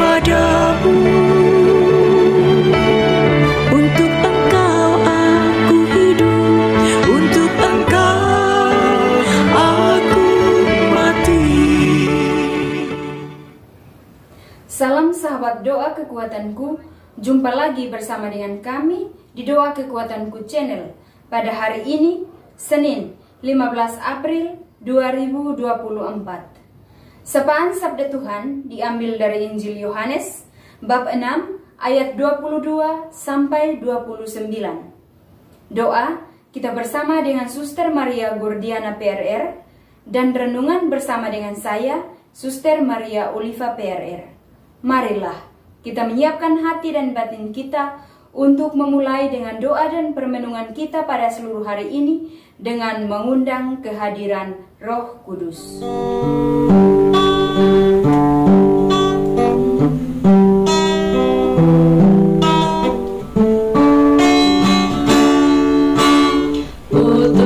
padamu. Untuk Engkau aku hidup, untuk Engkau aku mati. Salam sahabat doa kekuatanku, jumpa lagi bersama dengan kami di Doa Kekuatanku Channel pada hari ini, Senin 15 April 2024. Sapaan Sabda Tuhan diambil dari Injil Yohanes bab 6 ayat 22 sampai 29. Doa kita bersama dengan Suster Maria Gordiana PRR dan renungan bersama dengan saya, Suster Maria Oliva PRR. Marilah kita menyiapkan hati dan batin kita untuk memulai dengan doa dan permenungan kita pada seluruh hari ini dengan mengundang kehadiran Roh Kudus.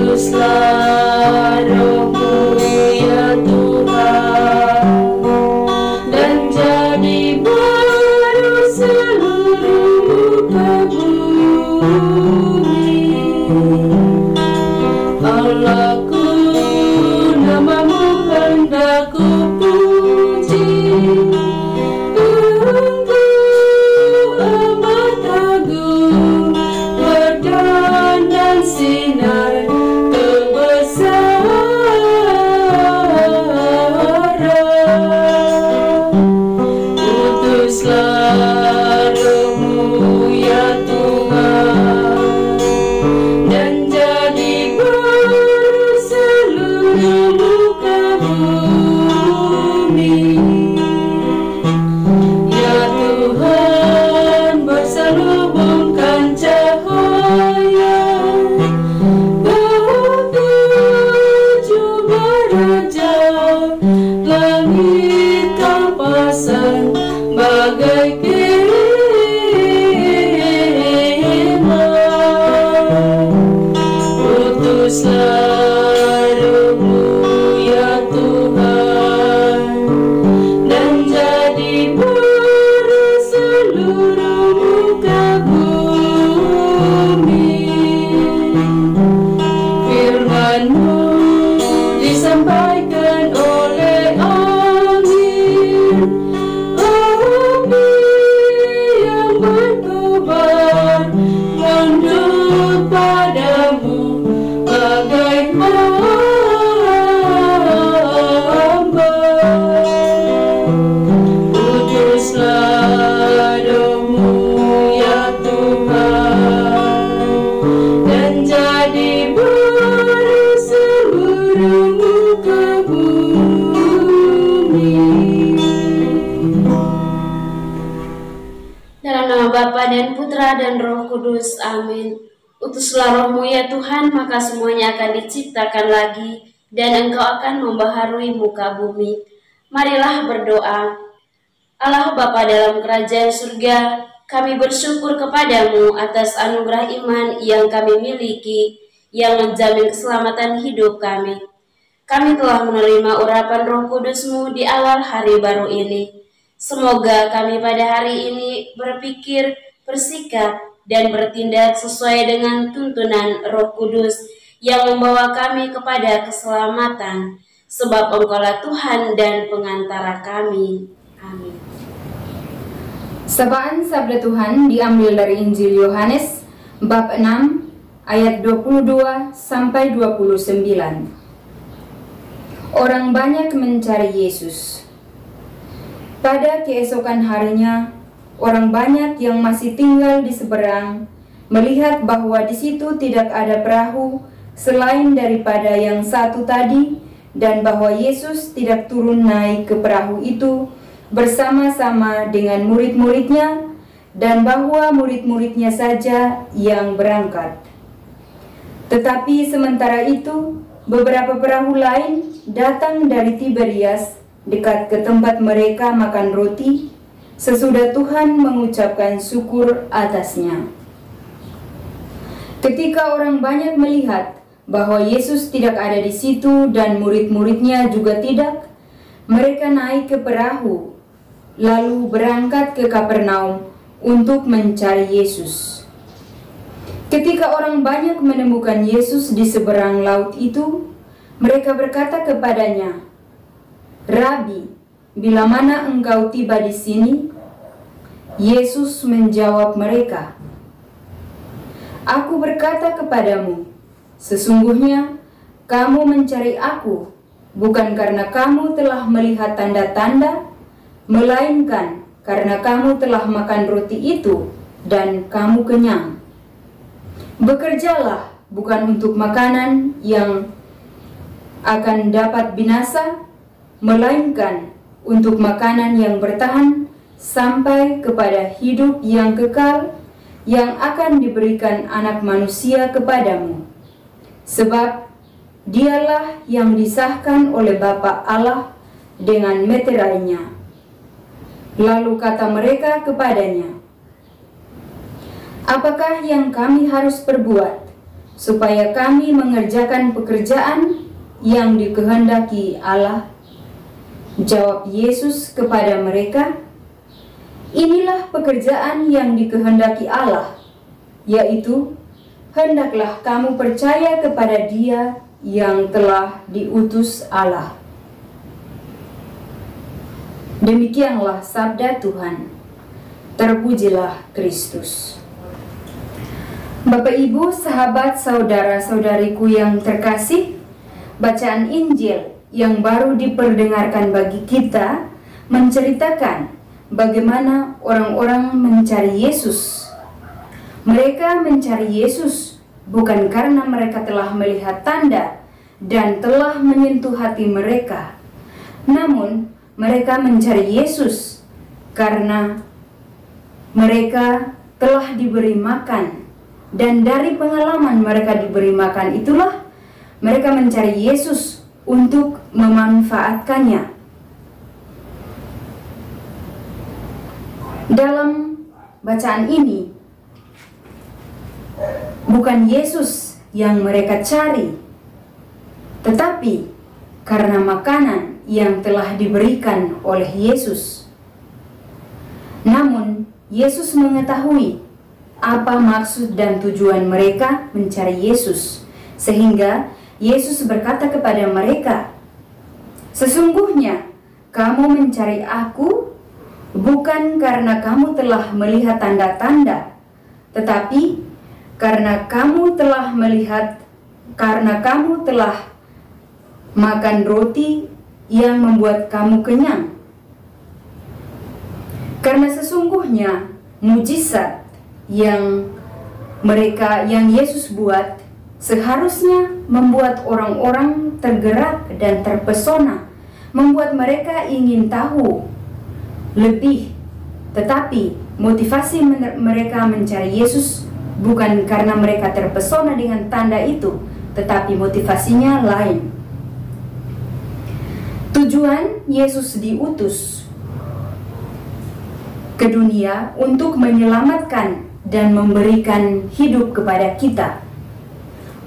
Utuslah Roh-Mu ya Tuhan, dan jadi baru seluruh muka bumi. Allahku, nama-Mu hendak ku puji. Engkau amat agung, berdandan sinar kebesaran. Utuslah Roh-Mu ya Tuhan, dan jadi baru seluruh muka bumi. Ya Tuhan, berselubungkan cahaya ketujuh beraja, langit Kau pasang bagai kemah. Utuslah Roh-Mu ya Tuhan, dan jadi baru seluruh muka bumi. Firman-Mu disampaikan oleh angin, api yang berkobar menunduk padamu bagai hamba. Utuslah Roh-Mu ya Tuhan, dan jadi baru seluruh muka bumi. Dalam nama Bapa dan Putra dan Roh Kudus, amin. Utuslah Roh-Mu ya Tuhan, maka semuanya akan diciptakan lagi, dan Engkau akan membaharui muka bumi. Marilah berdoa. Allah Bapa dalam kerajaan surga, kami bersyukur kepadamu atas anugerah iman yang kami miliki, yang menjamin keselamatan hidup kami. Kami telah menerima urapan Roh Kudus-Mu di awal hari baru ini. Semoga kami pada hari ini berpikir, bersikap, dan bertindak sesuai dengan tuntunan Roh Kudus yang membawa kami kepada keselamatan, sebab Engkaulah Tuhan dan pengantara kami. Amin. Sapaan Sabda Tuhan diambil dari Injil Yohanes bab 6 ayat 22 sampai 29. Orang banyak mencari Yesus. Pada keesokan harinya, orang banyak yang masih tinggal di seberang melihat bahwa di situ tidak ada perahu selain daripada yang satu tadi, dan bahwa Yesus tidak turun naik ke perahu itu bersama-sama dengan murid-muridnya, dan bahwa murid-muridnya saja yang berangkat. Tetapi sementara itu, beberapa perahu lain datang dari Tiberias dekat ke tempat mereka makan roti, sesudah Tuhan mengucapkan syukur atasnya. Ketika orang banyak melihat bahwa Yesus tidak ada di situ dan murid-muridnya juga tidak, mereka naik ke perahu, lalu berangkat ke Kapernaum untuk mencari Yesus. Ketika orang banyak menemukan Yesus di seberang laut itu, mereka berkata kepadanya, "Rabi, bila mana engkau tiba di sini?" Yesus menjawab mereka, "Aku berkata kepadamu, sesungguhnya kamu mencari aku, bukan karena kamu telah melihat tanda-tanda, melainkan karena kamu telah makan roti itu dan kamu kenyang. Bekerjalah bukan untuk makanan yang akan dapat binasa, melainkan untuk makanan yang bertahan sampai kepada hidup yang kekal, yang akan diberikan Anak Manusia kepadamu. Sebab dialah yang disahkan oleh Bapa Allah dengan meterainya." Lalu kata mereka kepadanya, "Apakah yang kami harus perbuat supaya kami mengerjakan pekerjaan yang dikehendaki Allah?" Jawab Yesus kepada mereka, "Inilah pekerjaan yang dikehendaki Allah, yaitu hendaklah kamu percaya kepada Dia yang telah diutus Allah." Demikianlah sabda Tuhan. Terpujilah Kristus. Bapak, Ibu, sahabat, saudara-saudariku yang terkasih, bacaan Injil yang baru diperdengarkan bagi kita menceritakan bagaimana orang-orang mencari Yesus. Mereka mencari Yesus bukan karena mereka telah melihat tanda dan telah menyentuh hati mereka, namun mereka mencari Yesus karena mereka telah diberi makan, dan dari pengalaman mereka diberi makan itulah mereka mencari Yesus untuk memanfaatkannya. Dalam bacaan ini, bukan Yesus yang mereka cari, tetapi karena makanan yang telah diberikan oleh Yesus. Namun, Yesus mengetahui apa maksud dan tujuan mereka mencari Yesus, sehingga Yesus berkata kepada mereka, "Sesungguhnya kamu mencari Aku bukan karena kamu telah melihat tanda-tanda, tetapi karena kamu telah makan roti yang membuat kamu kenyang. Karena sesungguhnya mujizat yang Yesus buat seharusnya membuat orang-orang tergerak dan terpesona, membuat mereka ingin tahu lebih. Tetapi motivasi mereka mencari Yesus bukan karena mereka terpesona dengan tanda itu, tetapi motivasinya lain. Tujuan Yesus diutus ke dunia untuk menyelamatkan dan memberikan hidup kepada kita.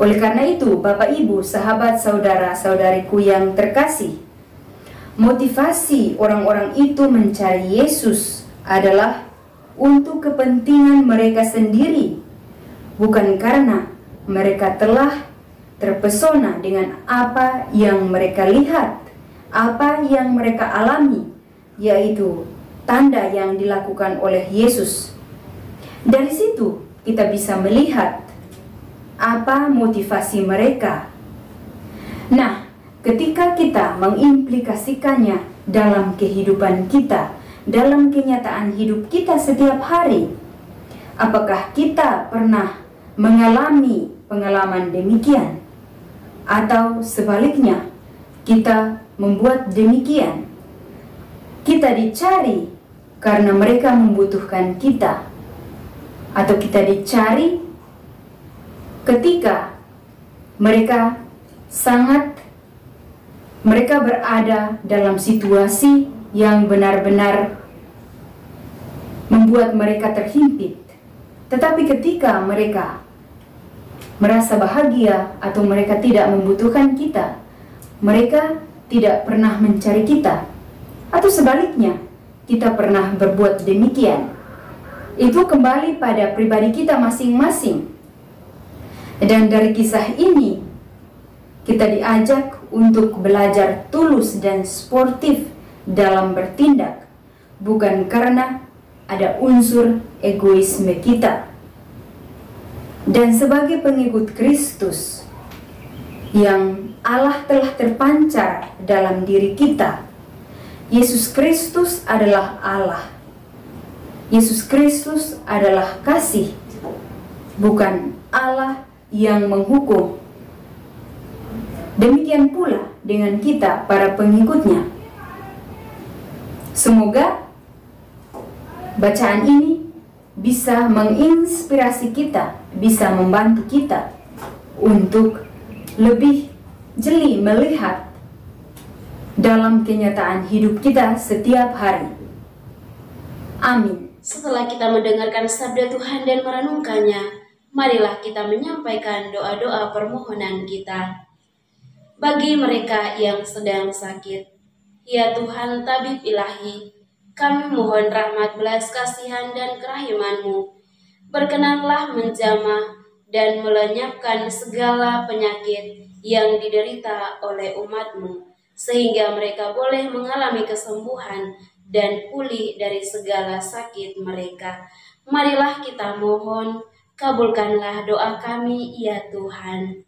Oleh karena itu, Bapak, Ibu, sahabat, saudara-saudariku yang terkasih, motivasi orang-orang itu mencari Yesus adalah untuk kepentingan mereka sendiri, bukan karena mereka telah terpesona dengan apa yang mereka lihat, apa yang mereka alami, yaitu tanda yang dilakukan oleh Yesus. Dari situ kita bisa melihat apa motivasi mereka. Nah, ketika kita mengimplikasikannya dalam kehidupan kita, dalam kenyataan hidup kita setiap hari, apakah kita pernah mengalami pengalaman demikian? Atau sebaliknya, kita membuat demikian? Kita dicari karena mereka membutuhkan kita, atau kita dicari ketika mereka berada dalam situasi yang benar-benar membuat mereka terhimpit. Tetapi ketika mereka merasa bahagia atau mereka tidak membutuhkan kita, mereka tidak pernah mencari kita. Atau sebaliknya, kita pernah berbuat demikian? Itu kembali pada pribadi kita masing-masing. Dan dari kisah ini, kita diajak untuk belajar tulus dan sportif dalam bertindak, bukan karena ada unsur egoisme kita. Dan sebagai pengikut Kristus, yang Allah telah terpancar dalam diri kita, Yesus Kristus adalah Allah. Yesus Kristus adalah kasih, bukan Allah yang menghukum. Demikian pula dengan kita, para pengikutnya. Semoga bacaan ini bisa menginspirasi kita, bisa membantu kita untuk lebih jeli melihat dalam kenyataan hidup kita setiap hari. Amin. Setelah kita mendengarkan sabda Tuhan dan merenungkannya, marilah kita menyampaikan doa-doa permohonan kita. Bagi mereka yang sedang sakit, ya Tuhan tabib ilahi, kami mohon rahmat belas kasihan dan kerahiman-Mu. Berkenanlah menjamah dan melenyapkan segala penyakit yang diderita oleh umat-Mu, sehingga mereka boleh mengalami kesembuhan dan pulih dari segala sakit mereka. Marilah kita mohon, kabulkanlah doa kami, ya Tuhan.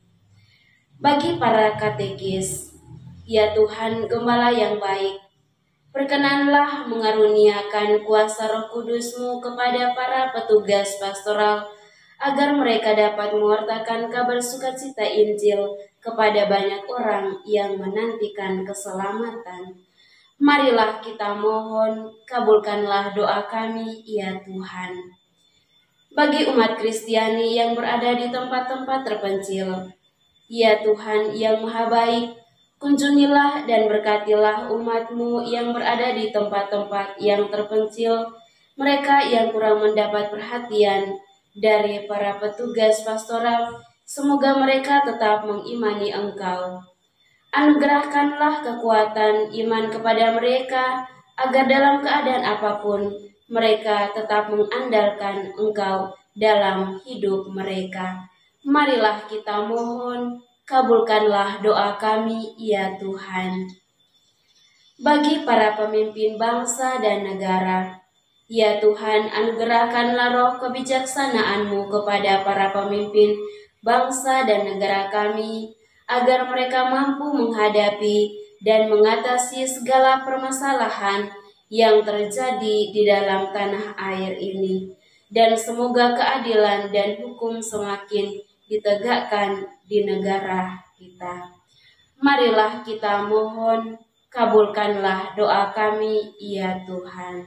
Bagi para katekis, ya Tuhan Gembala yang baik, berkenanlah mengaruniakan kuasa Roh Kudus-Mu kepada para petugas pastoral, agar mereka dapat mewartakan kabar sukacita Injil kepada banyak orang yang menantikan keselamatan. Marilah kita mohon, kabulkanlah doa kami, ya Tuhan. Bagi umat Kristiani yang berada di tempat-tempat terpencil, ya Tuhan yang Maha Baik, kunjungilah dan berkatilah umat-Mu yang berada di tempat-tempat yang terpencil, mereka yang kurang mendapat perhatian dari para petugas pastoral. Semoga mereka tetap mengimani Engkau. Anugerahkanlah kekuatan iman kepada mereka, agar dalam keadaan apapun mereka tetap mengandalkan Engkau dalam hidup mereka. Marilah kita mohon, kabulkanlah doa kami, ya Tuhan. Bagi para pemimpin bangsa dan negara, ya Tuhan, anugerahkanlah roh kebijaksanaan-Mu kepada para pemimpin bangsa dan negara kami, agar mereka mampu menghadapi dan mengatasi segala permasalahan yang terjadi di dalam tanah air ini. Dan semoga keadilan dan hukum semakin ditegakkan di negara kita. Marilah kita mohon, kabulkanlah doa kami, ya Tuhan.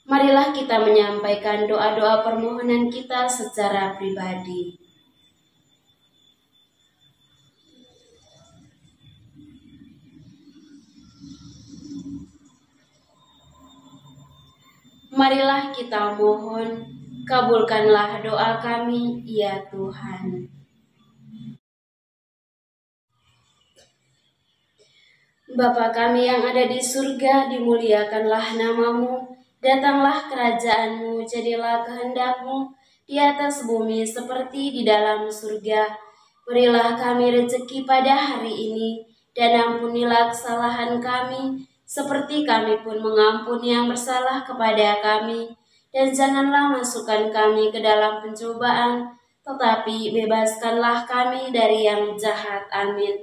Marilah kita menyampaikan doa-doa permohonan kita secara pribadi. Marilah kita mohon, kabulkanlah doa kami, ya Tuhan. Bapa kami yang ada di surga, dimuliakanlah nama-Mu, datanglah kerajaan-Mu, jadilah kehendak-Mu di atas bumi seperti di dalam surga. Berilah kami rezeki pada hari ini, dan ampunilah kesalahan kami, seperti kami pun mengampuni yang bersalah kepada kami. Dan janganlah masukkan kami ke dalam pencobaan, tetapi bebaskanlah kami dari yang jahat. Amin.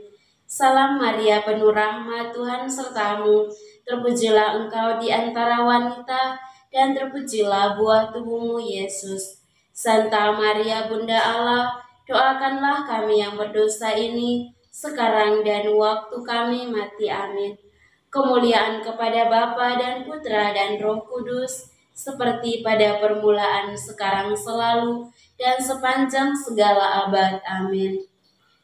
Salam Maria, penuh rahmat, Tuhan serta-Mu. Terpujilah Engkau di antara wanita, dan terpujilah buah tubuh-Mu, Yesus. Santa Maria, Bunda Allah, doakanlah kami yang berdosa ini, sekarang dan waktu kami mati. Amin. Kemuliaan kepada Bapa dan Putra dan Roh Kudus, seperti pada permulaan, sekarang, selalu, dan sepanjang segala abad. Amin.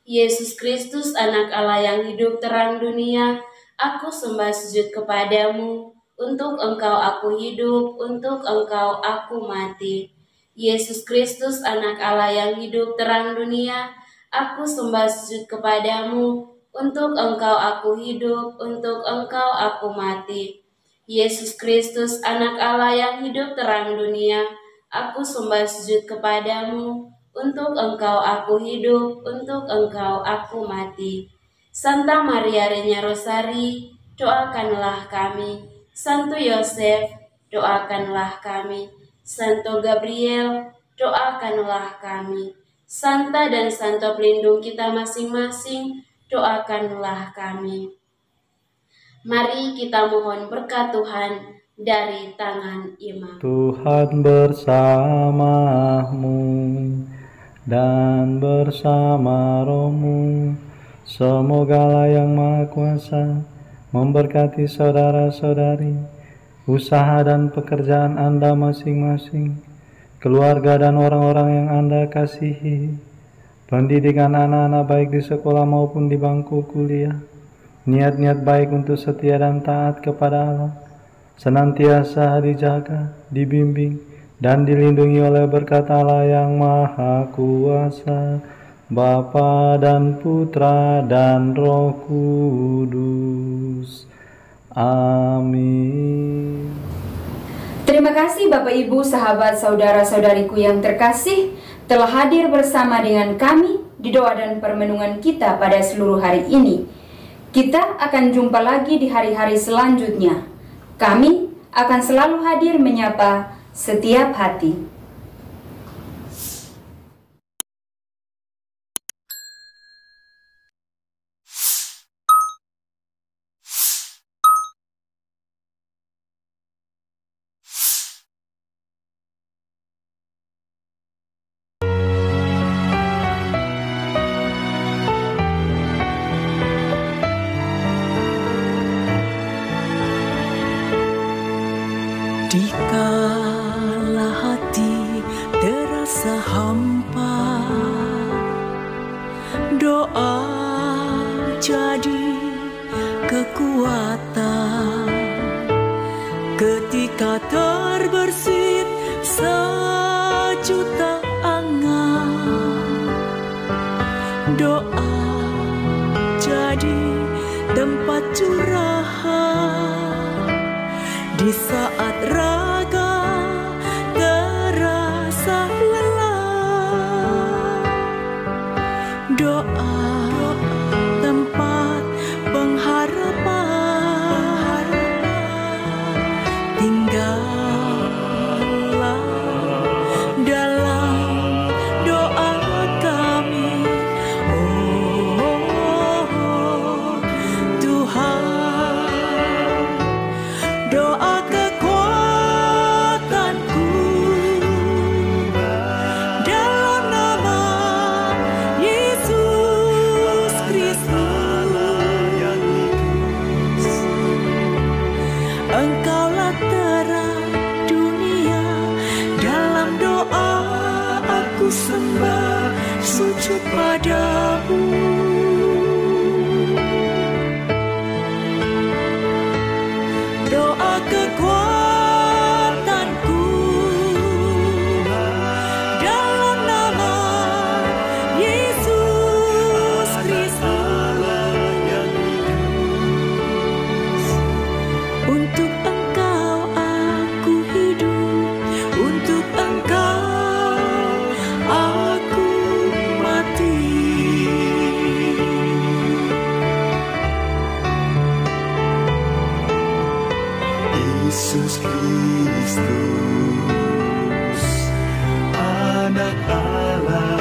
Yesus Kristus, anak Allah yang hidup terang dunia, aku sembah sujud kepadamu, untuk Engkau aku hidup, untuk Engkau aku mati. Yesus Kristus, anak Allah yang hidup terang dunia, aku sembah sujud kepadamu, untuk Engkau aku hidup, untuk Engkau aku mati. Yesus Kristus, Anak Allah yang hidup terang dunia, aku sembah sujud kepadamu. Untuk Engkau aku hidup, untuk Engkau aku mati. Santa Maria Reina Rosari, doakanlah kami. Santo Yosef, doakanlah kami. Santo Gabriel, doakanlah kami. Santa dan Santo pelindung kita masing-masing, doakanlah kami. Mari kita mohon berkat Tuhan dari tangan imam. Tuhan bersamamu dan bersama rohmu. Semogalah yang Maha Kuasa memberkati saudara-saudari, usaha dan pekerjaan Anda masing-masing, keluarga dan orang-orang yang Anda kasihi, pendidikan anak-anak baik di sekolah maupun di bangku kuliah, niat-niat baik untuk setia dan taat kepada Allah, senantiasa dijaga, dibimbing, dan dilindungi oleh berkat Allah yang Maha Kuasa, Bapa dan Putra dan Roh Kudus. Amin. Terima kasih Bapak Ibu, sahabat saudara-saudariku yang terkasih, telah hadir bersama dengan kami di doa dan permenungan kita pada seluruh hari ini. Kita akan jumpa lagi di hari-hari selanjutnya. Kami akan selalu hadir menyapa setiap hati. Dikala hati terasa hampa, doa jadi kekuatan. Ketika terbersit sejuta angan, doa jadi tempat curahan. Di saat raga terasa lelah, doa tempat pengharapan. Tinggallah dalam doa kami, oh Tuhan. Doa kekuatanku dalam nama Yesus Kristus. Engkaulah terang dunia, dalam doa aku sembah sujud padamu. Doa kekuatanku dalam nama Yesus Kristus. Untuk Engkau aku hidup, untuk Engkau aku mati. Yesus Kristus, Anak Allah